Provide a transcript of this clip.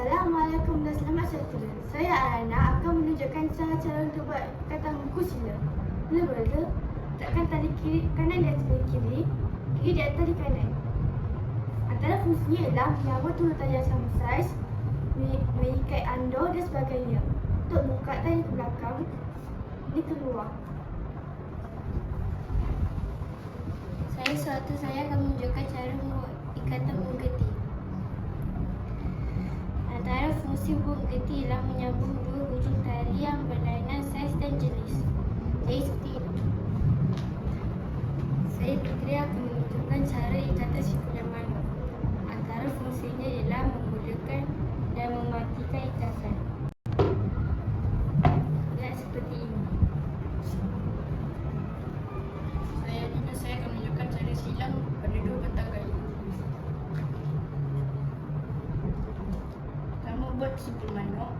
Assalamualaikum dan selamat sejahtera. Saya Ana akan menunjukkan cara-cara untuk buat ikatan buku sila. Mula-mula, letakkan tali kiri kanan di atas tali kiri, kiri di atas tali kanan. Antara fungsinya ialah menyambut dua tali yang sama saiz, mengikat andor dan sebagainya. Untuk buka tali ke belakang, ini keluar. Saya akan menunjukkan cara membuat ikatan bunggeti. Antara fungsi bunggeti ialah menyambung dua hujung tali yang berlainan saiz dan jenis. Jadi seperti ini. Saya berkira akan menunjukkan cara ikatan simpulan manuk. Antara fungsinya ialah memulakan dan mematikan ikatan. Lihat seperti ini. Saya akan menunjukkan cara silang pada dua batang kayu. Pertama, buat simpul manuk.